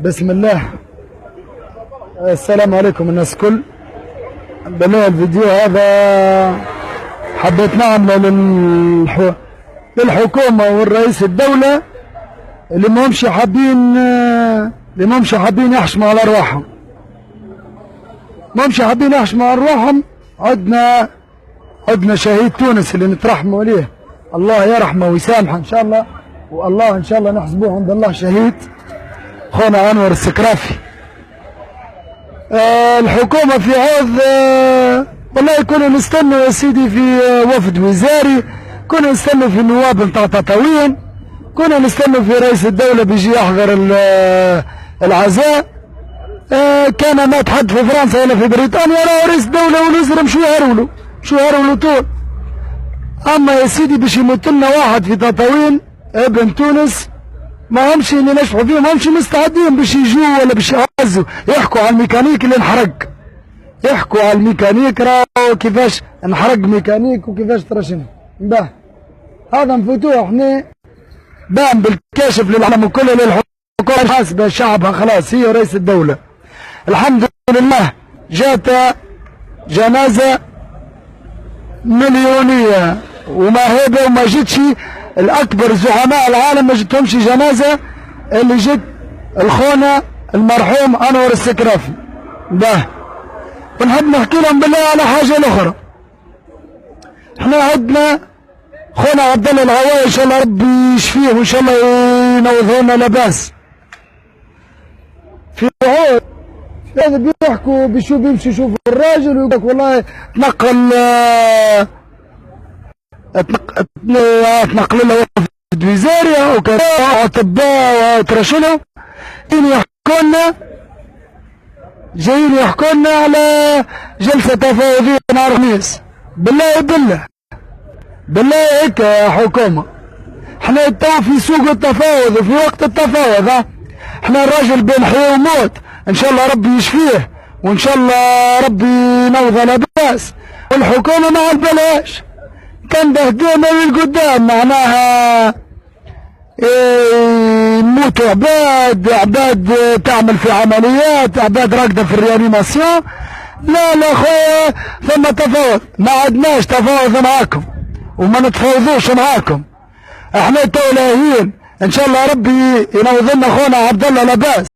بسم الله. السلام عليكم الناس الكل. بالله الفيديو هذا حبيت نعمله للحكومة والرئيس الدولة اللي ما همش حابين يحشموا على ارواحهم. ما همش حابين يحشموا على ارواحهم. عدنا شهيد تونس اللي نترحموا عليه، الله يرحمه ويسامحه ان شاء الله، والله ان شاء الله نحسبوه عند الله شهيد، خونا انور السكرافي. الحكومة في هذا والله كنا نستنوا يا سيدي في وفد وزاري، كنا نستنوا في النواب نتاع تطاوين، كنا نستنوا في رئيس الدولة بيجي يحضر العزاء. كان مات حد في فرنسا ولا في بريطانيا راه رئيس الدولة والوزراء مشوا يهرولوا طول. اما يا سيدي باش يموت لنا واحد في تطاوين ابن تونس ما همش اللي نشفعوا فيهم، ما همش مستعدين باش يجوا ولا باش يعزوا، يحكوا على الميكانيك اللي انحرق، يحكوا على الميكانيك راهو كيفاش انحرق ميكانيك وكيفاش ترى شنو. باه هذا نفوتوه احنا بان بالكاشف للعالم كله، للحكومة حاسبة شعبها خلاص، هي رئيس الدولة. الحمد لله جات جنازة مليونية وما وما جتش الأكبر زعماء العالم، ما جتهمش جنازة اللي جت الخونة المرحوم أنور السكرافي. باه ونحب نحكي لهم بالله على حاجة أخرى. احنا عندنا خونا عبد الله الغواي ان شاء الله ربي يشفيه وان شاء الله ينوض لنا لاباس. في عود هذا بيحكوا بيمشي يشوفوا الراجل ويقول لك والله تنقل له وفد وزاري وكذا اطباء وترى شنو، جايين يحكوا لنا على جلسه تفاوضيه نهار الخميس. بالله هيك يا حكومة، احنا تو في سوق التفاوض وفي وقت التفاوض. احنا الراجل بين حياة وموت، ان شاء الله ربي يشفيه وان شاء الله ربي ينوض لاباس. والحكومة ما عجبالهاش، كان بهدينا للقدام، معناها يموتوا عباد تعمل في عمليات، عباد راقدة في الريانيماسيون. لا خويا ثم تفاوض، ما عدناش تفاوض معاكم وما نتفاوضوش معاكم. احنا تو لاهيين ان شاء الله ربي ينوض لنا خونا عبد الله لاباس.